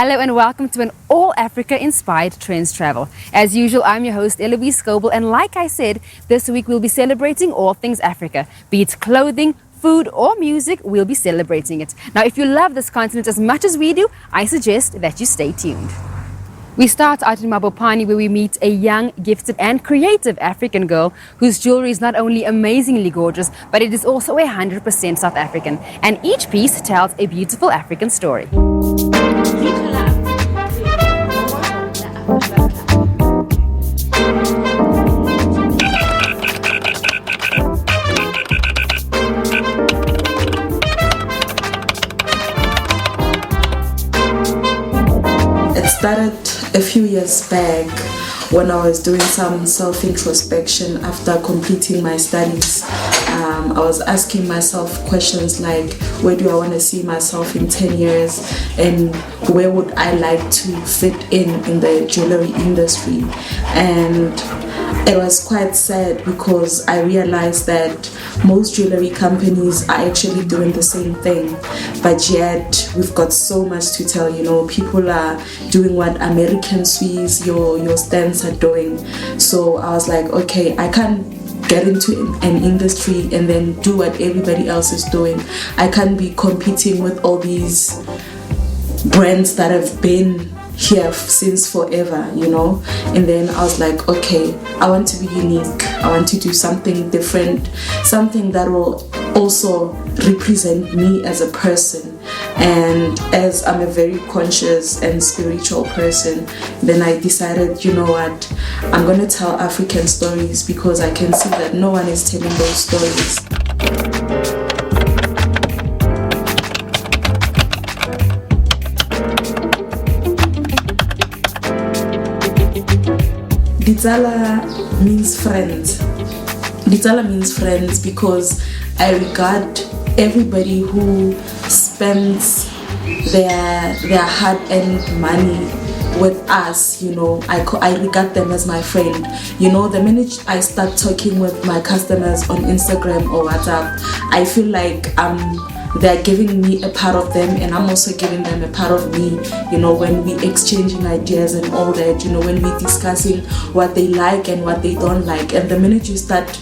Hello and welcome to an all-Africa inspired Trendz Travel. As usual, I'm your host Eloise Goebel, and like I said, this week we'll be celebrating all things Africa. Be it clothing, food or music, we'll be celebrating it. Now if you love this continent as much as we do, I suggest that you stay tuned. We start out in Mabopane, where we meet a young, gifted and creative African girl whose jewelry is not only amazingly gorgeous, but it is also 100% South African, and each piece tells a beautiful African story. It started a few years back when I was doing some self-introspection after completing my studies. I was asking myself questions like, where do I want to see myself in 10 years, and where would I like to fit in the jewelry industry? And it was quite sad because I realized that most jewelry companies are actually doing the same thing, but yet we've got so much to tell. People are doing what American Swiss, your stands are doing. So I was like, okay, I can't get into an industry and then do what everybody else is doing. I can't be competing with all these brands that have been here since forever, and then I was like, okay, I want to be unique. I want to do something different, something that will also represent me as a person. And as I'm a very conscious and spiritual person, then I decided, you know what, I'm gonna tell African stories because I can see that no one is telling those stories. Ditsala means friends. Ditsala means friends because I regard everybody who spends their hard-earned money with us, I regard them as my friend. The minute I start talking with my customers on Instagram or WhatsApp, I feel like they're giving me a part of them and I'm also giving them a part of me, when we exchanging ideas and all that, when we discussing what they like and what they don't like. And the minute you start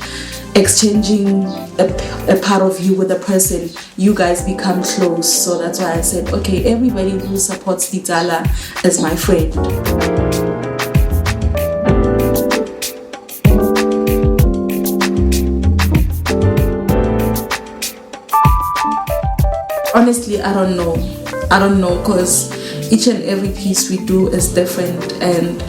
exchanging a part of you with a person, you guys become close. So that's why I said, okay, everybody who supports Ditsala is my friend. Honestly, I don't know because each and every piece we do is different. And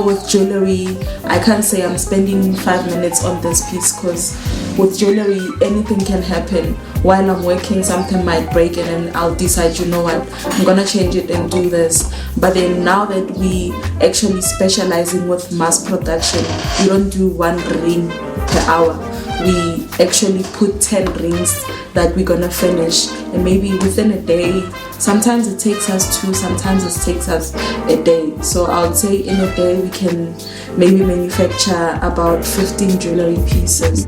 with jewelry, I can't say I'm spending 5 minutes on this piece, because with jewelry anything can happen. While I'm working, something might break and then I'll decide, you know what, I'm gonna change it and do this. But then now that we actually specializing with mass production, we don't do 1 ring per hour. We actually put 10 rings that we're gonna finish, and maybe within a day. Sometimes it takes us 2, sometimes it takes us a day. So I would say in a day we can maybe manufacture about 15 jewelry pieces.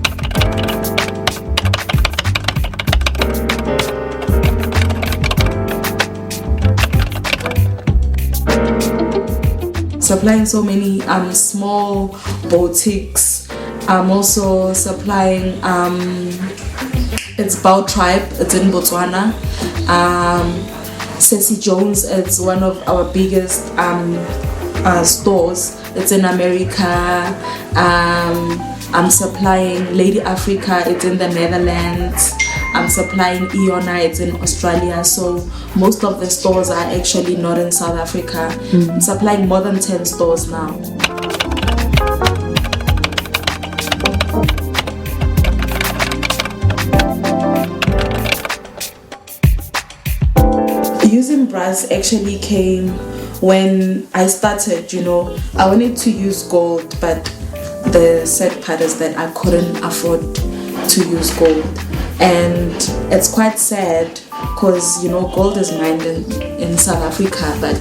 Supplying so many small boutiques. I'm also supplying it's Bao Tribe, it's in Botswana. Ceci Jones, it's one of our biggest stores. It's in America. I'm supplying Lady Africa, it's in the Netherlands. I'm supplying Iona, it's in Australia. So most of the stores are actually not in South Africa. I'm supplying more than 10 stores now. Using brass actually came when I started, I wanted to use gold, but the sad part is that I couldn't afford to use gold. And it's quite sad because gold is mined in South Africa, but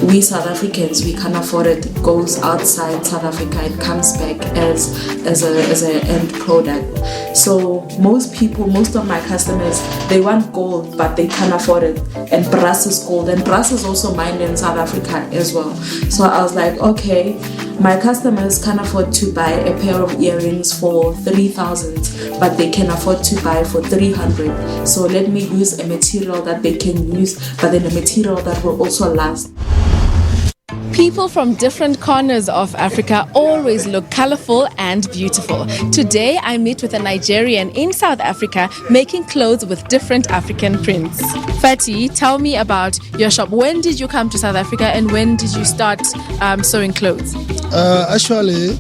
we South Africans, we can't afford it. It goes outside South Africa, it comes back as an end product. So most of my customers, they want gold, but they can't afford it. And brass is gold, and brass is also mined in South Africa as well. So I was like, okay, my customers can't afford to buy a pair of earrings for 3,000, but they can afford to buy for 300. So let me use a material that they can use, but then a material that will also last. People from different corners of Africa always look colorful and beautiful. Today, I meet with a Nigerian in South Africa making clothes with different African prints. Fati, tell me about your shop. When did you come to South Africa and when did you start sewing clothes? Actually,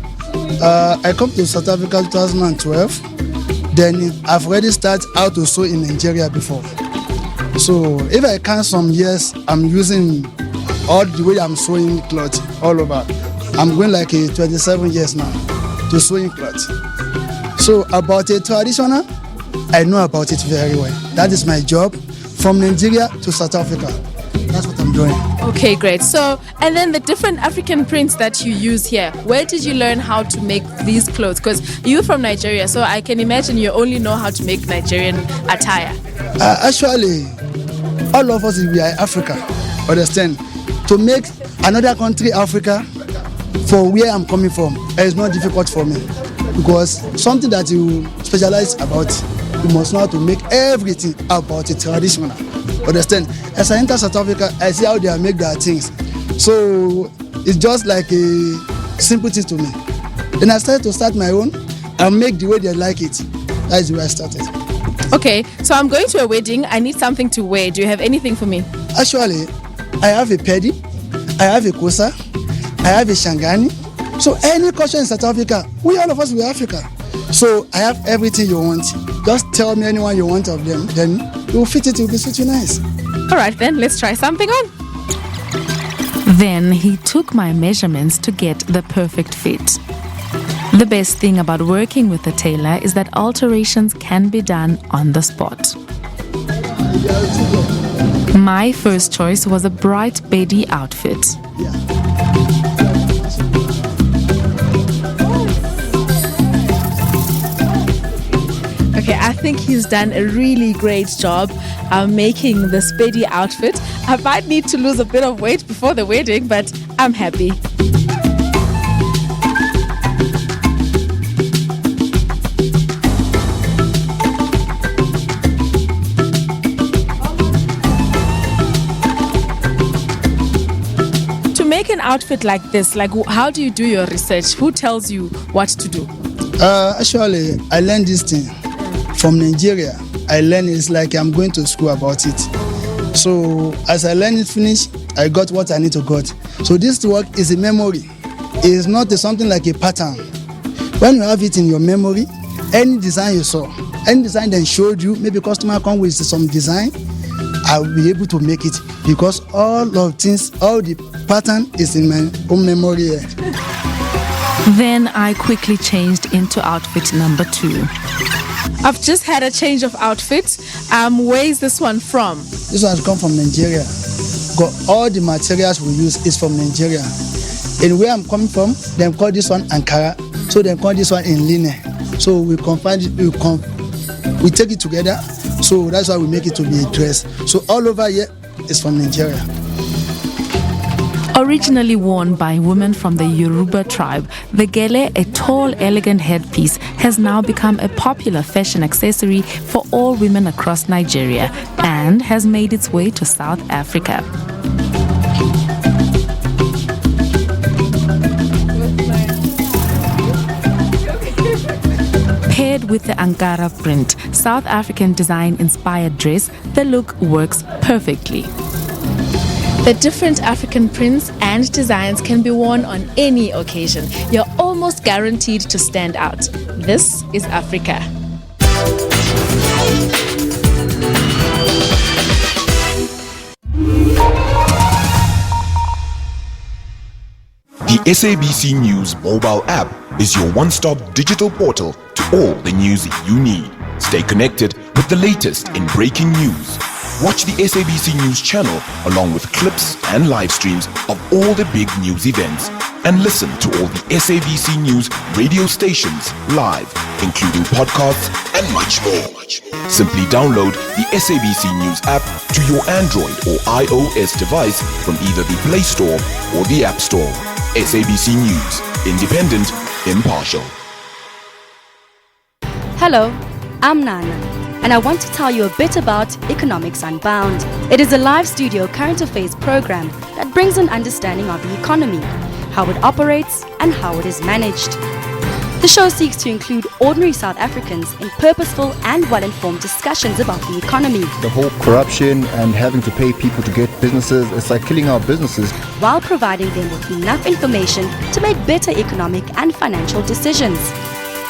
I come to South Africa in 2012. Then I've already started how to sew in Nigeria before. So if I count some years, I'm using all the way I'm sewing clothes all over. I'm going like 27 years now to sewing clothes. So about a traditional, I know about it very well. That is my job from Nigeria to South Africa. That's what I'm doing. Okay, great. So, and then the different African prints that you use here, where did you learn how to make these clothes? Because you're from Nigeria, so I can imagine you only know how to make Nigerian attire. Actually, all of us, we are Africa, understand? To make another country Africa for where I'm coming from is not difficult for me, because something that you specialize about, you must know how to make everything about it traditional. Understand? As I enter South Africa, I see how they make their things. So it's just like a simple thing to me. Then I started to start my own and make the way they like it. That's the way I started. Okay, so I'm going to a wedding. I need something to wear. Do you have anything for me? Actually, I have a pedi, I have a kosa, I have a shangani. So any culture in South Africa, all of us, we are Africa. So I have everything you want. Just tell me anyone you want of them, then you will fit it, it will be such nice. All right, then let's try something on. Then he took my measurements to get the perfect fit. The best thing about working with a tailor is that alterations can be done on the spot. My first choice was a bright Betty outfit. Okay, I think he's done a really great job making this Betty outfit. I might need to lose a bit of weight before the wedding, but I'm happy. Make an outfit like this, like how do you do your research? Who tells you what to do? Actually, I learned this thing from Nigeria. I learned it's like I'm going to school about it. So as I learned it finish, I got what I need to got. So this work is a memory. It is not something like a pattern. When you have it in your memory, any design you saw, any design that showed you, maybe customer come with some design, I will be able to make it, because all of things, all the pattern is in my own memory. Then I quickly changed into outfit number 2. I've just had a change of outfit. Where is this one from? This one has come from Nigeria. Got all the materials we use is from Nigeria. And where I'm coming from, they call this one Ankara, so they call this one in linen. So we take it together. So that's why we make it to be a dress. So all over here is from Nigeria. Originally worn by women from the Yoruba tribe, the gele, a tall, elegant headpiece, has now become a popular fashion accessory for all women across Nigeria and has made its way to South Africa. Paired with the Ankara print, South African design-inspired dress, the look works perfectly. The different African prints and designs can be worn on any occasion. You're almost guaranteed to stand out. This is Africa. The SABC News mobile app is your one-stop digital portal to all the news you need. Stay connected with the latest in breaking news, Watch the SABC News channel along with clips and live streams of all the big news events. And listen to all the SABC News radio stations live, including podcasts and much more. Simply download the SABC News app to your Android or iOS device from either the Play Store or the App Store. SABC News, independent, impartial. Hello, I'm Nana, and I want to tell you a bit about Economics Unbound. It is a live studio current affairs program that brings an understanding of the economy, how it operates, and how it is managed. The show seeks to include ordinary South Africans in purposeful and well-informed discussions about the economy. The whole corruption and having to pay people to get businesses, it's like killing our businesses. While providing them with enough information to make better economic and financial decisions.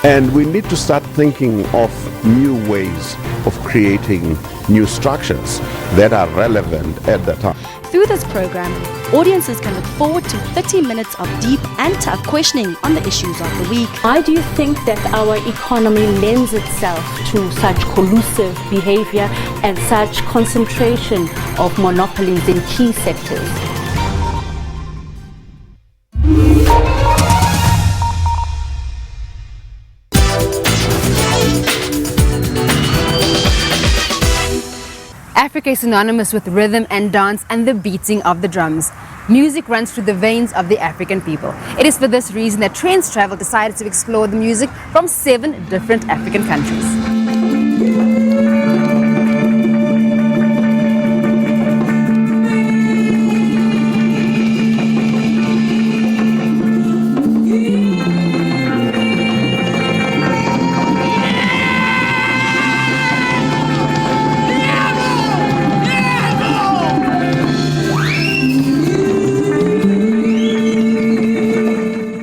And we need to start thinking of new ways of creating new structures that are relevant at the time. Through this program, audiences can look forward to 30 minutes of deep and tough questioning on the issues of the week. Why do you think that our economy lends itself to such collusive behavior and such concentration of monopolies in key sectors? Africa is synonymous with rhythm and dance and the beating of the drums. Music runs through the veins of the African people. It is for this reason that Trendz Travel decided to explore the music from 7 different African countries.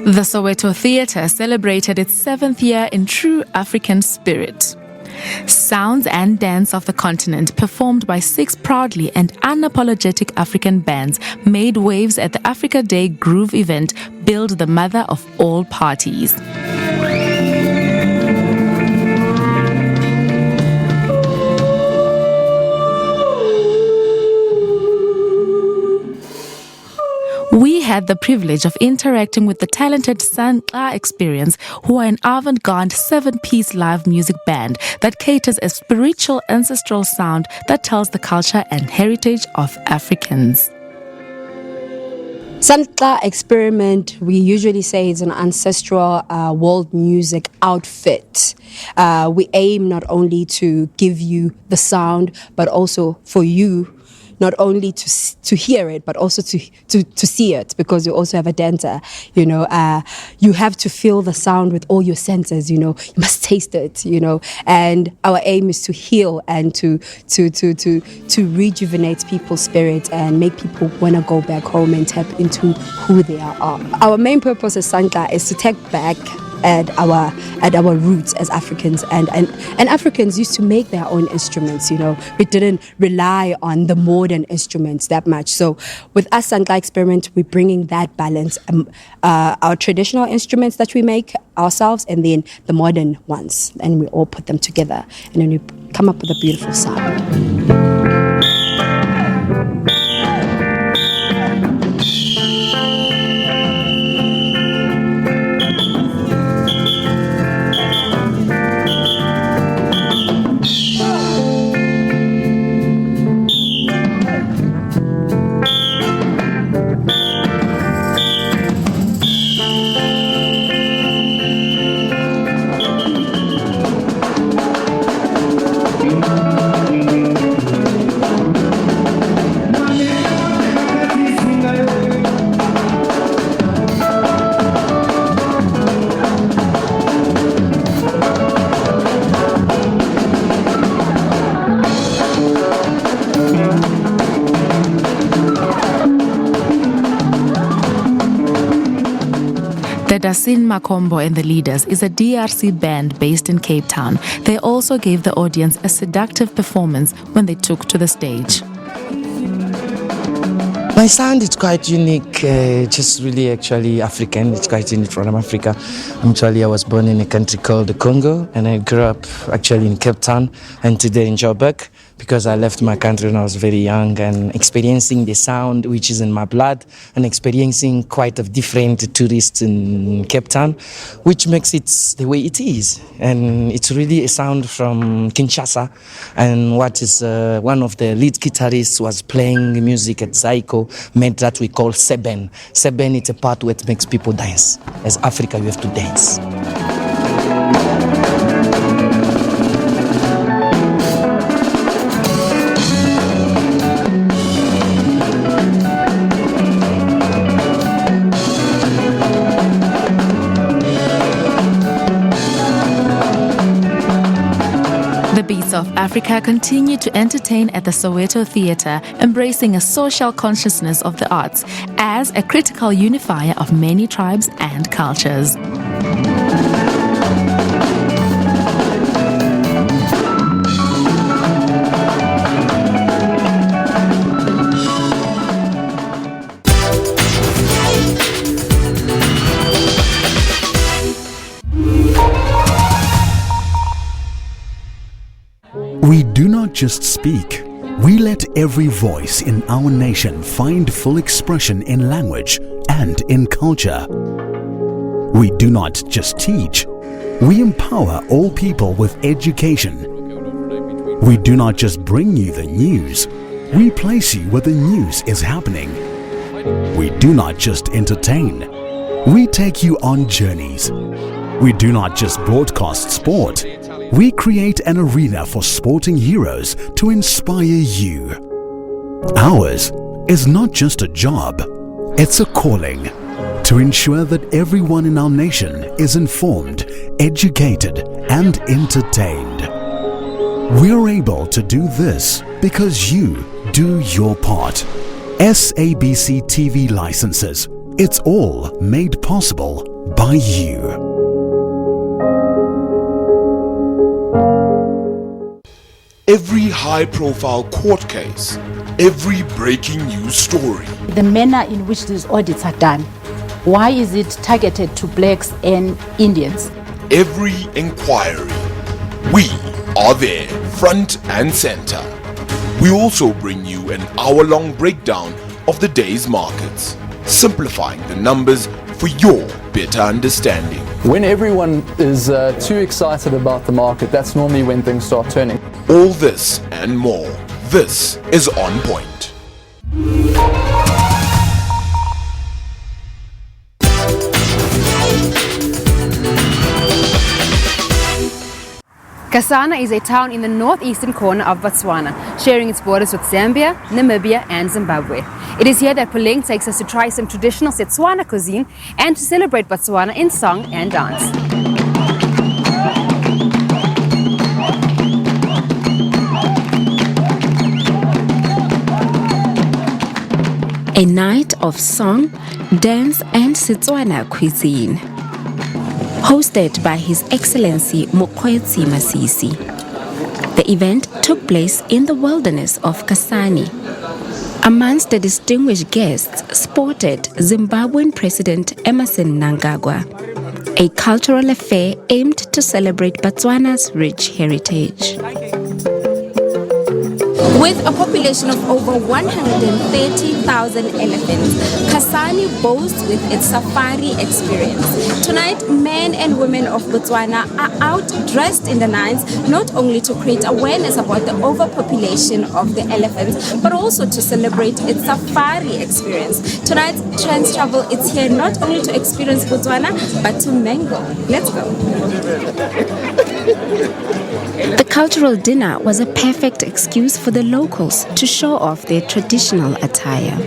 The Soweto Theatre celebrated its 7th year in true African spirit. Sounds and dance of the continent, performed by 6 proudly and unapologetic African bands, made waves at the Africa Day Groove event, billed the mother of all parties. We had the privilege of interacting with the talented Trendz Experience, who are an avant-garde 7-piece live music band that caters a spiritual ancestral sound that tells the culture and heritage of Africans. Trendz Experiment, we usually say, is an ancestral world music outfit. We aim not only to give you the sound, but also for you not only to hear it, but also to see it, because you also have a dancer. You know, you have to feel the sound with all your senses. You know, you must taste it. You know, and our aim is to heal and to rejuvenate people's spirit and make people want to go back home and tap into who they are. Our main purpose as Trendz is to take back at our roots as Africans, and Africans used to make their own instruments. You know, we didn't rely on the modern instruments that much. So with us, Trendz Experiment, we're bringing that balance, our traditional instruments that we make ourselves, and then the modern ones, and we all put them together, and then we come up with a beautiful sound. The Dasin Makombo and the Leaders is a DRC band based in Cape Town. They also gave the audience a seductive performance when they took to the stage. My sound is quite unique, just really actually African. It's quite unique from Africa. Actually, I was born in a country called the Congo, and I grew up actually in Cape Town and today in Joburg. because I left my country when I was very young, and experiencing the sound which is in my blood, and experiencing quite a different tourists in Cape Town, which makes it the way it is. And it's really a sound from Kinshasa, and what is one of the lead guitarists was playing music at Zaiko, made that we call Seben. Seben, it's a part where it makes people dance. As Africa, you have to dance. The Beats of Africa continue to entertain at the Soweto Theatre, embracing a social consciousness of the arts as a critical unifier of many tribes and cultures. We do not just speak, we let every voice in our nation find full expression in language and in culture. We do not just teach, we empower all people with education. We do not just bring you the news, we place you where the news is happening. We do not just entertain, we take you on journeys. We do not just broadcast sport, we create an arena for sporting heroes to inspire you. Ours is not just a job, it's a calling to ensure that everyone in our nation is informed, educated, and entertained. We're able to do this because you do your part. SABC TV licenses, it's all made possible by you. Every high-profile court case, every breaking news story. The manner in which these audits are done. Why is it targeted to blacks and Indians? Every inquiry. We are there, front and center. We also bring you an hour-long breakdown of the day's markets, simplifying the numbers for your better understanding. When everyone is too excited about the market, that's normally when things start turning. All this and more. This is On Point. Kasana is a town in the northeastern corner of Botswana, sharing its borders with Zambia, Namibia, and Zimbabwe. It is here that Puleng takes us to try some traditional Setswana cuisine and to celebrate Botswana in song and dance. A night of song, dance, and Setswana cuisine. Hosted by His Excellency Mokgweetsi Masisi. The event took place in the wilderness of Kasane. Amongst the distinguished guests sported Zimbabwean President Emmerson Mnangagwa, a cultural affair aimed to celebrate Botswana's rich heritage. With a population of over 130,000 elephants, Kasane boasts with its safari experience. Tonight, men and women of Botswana are out dressed in the nines, not only to create awareness about the overpopulation of the elephants, but also to celebrate its safari experience. Tonight, Trendz Travel is here not only to experience Botswana, but to mingle. Let's go. The cultural dinner was a perfect excuse for the locals to show off their traditional attire.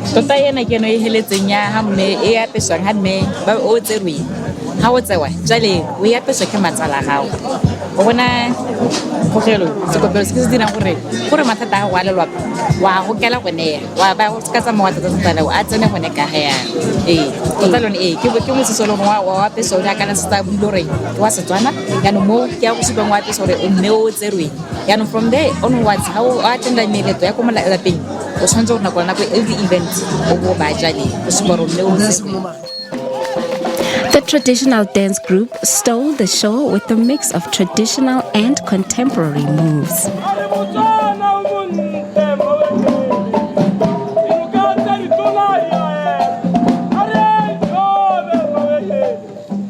Tota ena ke no e heletseng ya ha mme e apesang ha mme ba o tserwe ha o tsewa jale o ya peso ke matsala gago o bona gogelo sekopelo se se dirang gore mathata a go a lelwapa wa go kela go neya wa ba go ka tsama wa tsa tsala a tsene go ne ka ga ya o tsa lone ke mo se solo wa peso ya kana se tsa bulore wa Setswana ya no mo ke a go supang wa peso o nne o tserwe ya no from there onwards how o attend meleto ya ko lapeng o tshwanetse go nakwana go every event o go ba jale o suparo nne o tserwe. The traditional dance group stole the show with a mix of traditional and contemporary moves.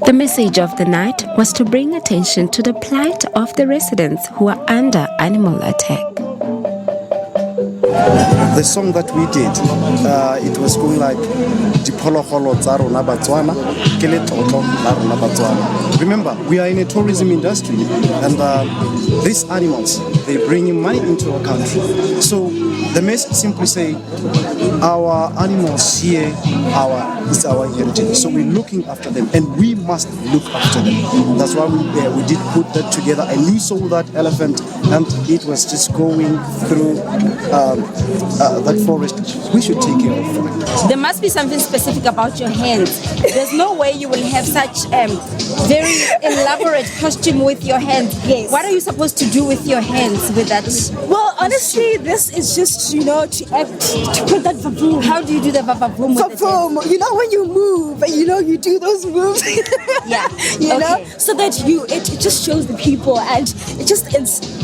The message of the night was to bring attention to the plight of the residents who are under animal attack. The song that we did, it was going like Dipologolo tsa rona Botswana, ke letlotlo la rona Botswana. Remember, we are in a tourism industry, and these animals, they bring in money into our country. So the message simply say, our animals here, it's our heritage. So we're looking after them, and we must look after them. That's why we did put that together, and we saw that elephant, and it was just going through that forest. We should take care of them. There must be something specific about your hands. There's no way you will have such very elaborate costume with your hands. Yes. What are you supposed to do with your hands with that? Well, honestly, this is just, to act, to put that vavoom. How do you do the vavoom? Vavoom, when you move, you do those moves. Yeah. you know, so that it just shows the people, and it just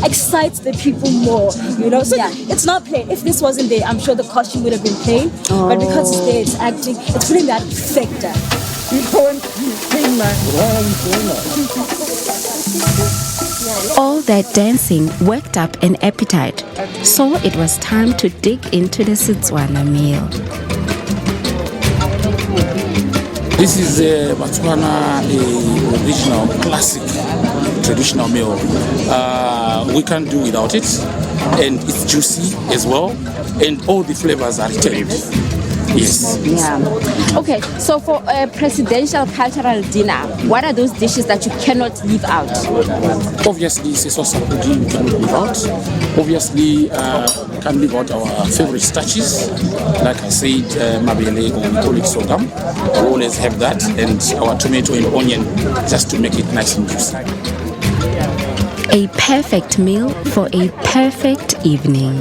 excites the people more, So it's not plain. If this wasn't there, I'm sure the costume would have been plain. Oh. But because it's there, it's acting, it's putting that factor. All that dancing worked up an appetite, so it was time to dig into the Setswana meal. This is a Botswana original classic traditional meal. We can't do without it, and it's juicy as well, and all the flavors are retained. Yes. Yeah. Okay, so for a presidential cultural dinner, what are those dishes that you cannot leave out? Obviously, sesosa pudding we cannot leave out. Obviously, can't leave out our favorite starches. Like I said, mabele, or we call it sorghum. We always have that, and our tomato and onion, just to make it nice and juicy. A perfect meal for a perfect evening.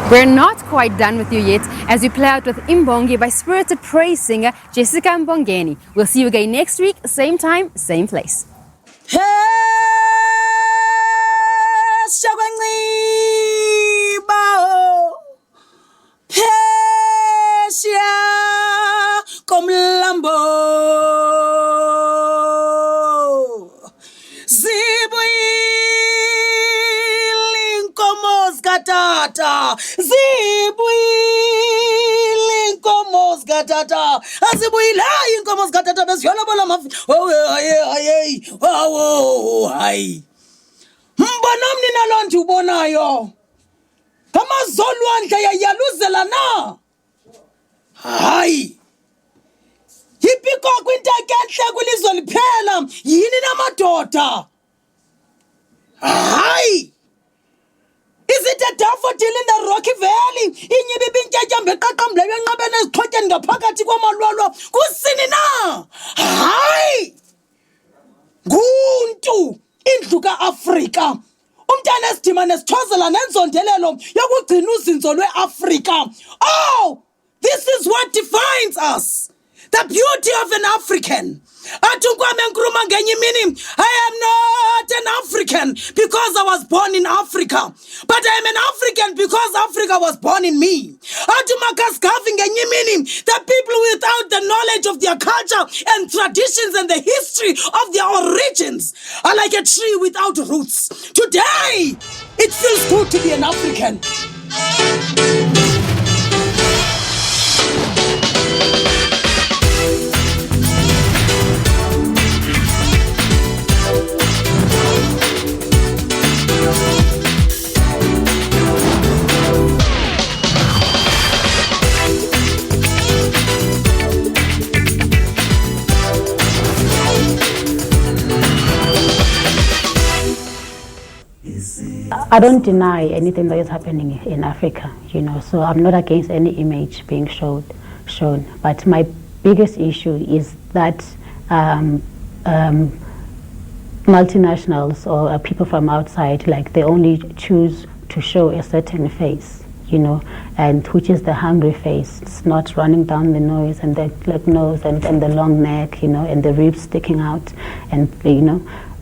We're not quite done with you yet as we play out with Imbongi by spirited praise singer Jessica Mbongeni. We'll see you again next week, same time, same place. Tata zibuyile inkomo zikatata azibuyile inkomo zikatata beziyolobola mafi hayi mbona mnina lo nje ubonayo ngamazolwandle yayaluzela na hayi yipiko kwinteke enhle kwilizwe liphela yini namadoda hayi. Is it a daffodil in the Rocky Valley? Inyibi bintyatya eqaqambileyo enqabeni ezixhotyeni ngaphakathi kwamalwalwa kusini na? Hayi! Nguntu indlu kaAfrika. Umntana esidima nesithozela nenzondelelo yokugcina uzinzo lweAfrika. Oh! This is what defines us. The beauty of an African. I am not an African because I was born in Africa, but I am an African because Africa was born in me. The people without the knowledge of their culture and traditions and the history of their origins are like a tree without roots. Today, it feels good to be an African. I don't deny anything that is happening in Africa, you know, so I'm not against any image being shown. But my biggest issue is that multinationals or people from outside, like, they only choose to show a certain face, you know, and which is the hungry face. It's not running down the nose and the clip nose and the long neck, you know, and the ribs sticking out, and, you know,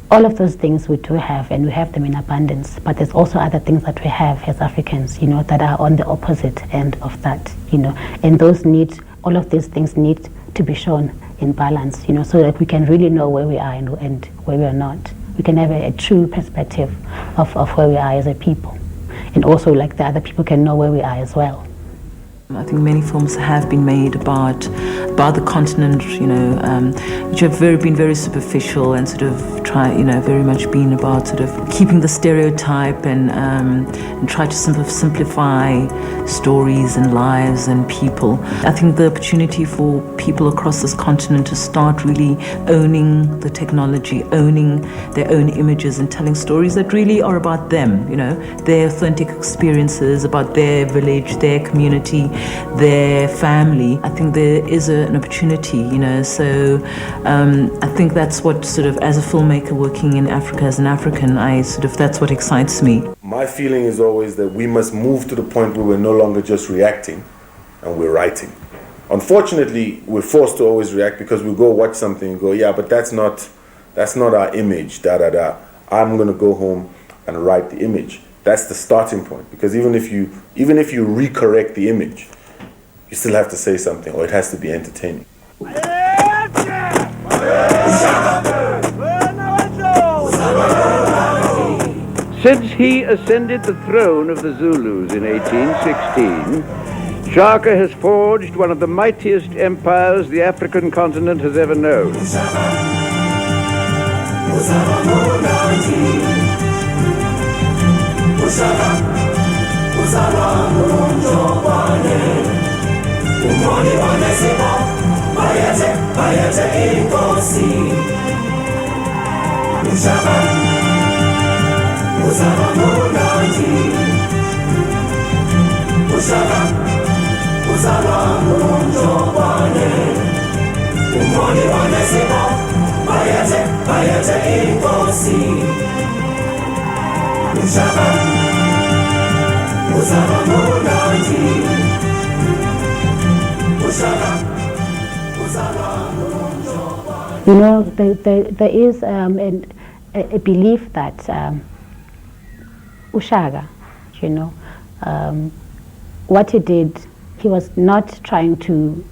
all of those things we do have, and we have them in abundance. But there's also other things that we have as Africans, you know, that are on the opposite end of that, you know, and all of these things need to be shown in balance, you know, so that we can really know where we are and where we are not. We can have a true perspective of where we are as a people, and also, like, the other people can know where we are as well. I think many films have been made about the continent, you know, which have been very superficial and sort of very much been about sort of keeping the stereotype and try to simplify stories and lives and people. I think the opportunity for people across this continent to start really owning the technology, owning their own images and telling stories that really are about them, you know, their authentic experiences, about their village, their community, their family. I think there is an opportunity, you know, so I think that's what sort of, as a filmmaker working in Africa as an African, that's what excites me. My feeling is always that we must move to the point where we're no longer just reacting and we're writing. Unfortunately, we're forced to always react because we go watch something and go, yeah, but that's not our image, I'm going to go home and write the image. That's the starting point, because even if you recorrect the image, you still have to say something, or it has to be entertaining. Since he ascended the throne of the Zulus in 1816, Shaka has forged one of the mightiest empires the African continent has ever known. You know, there is a belief that Ushaka, you know, what he did, he was not trying to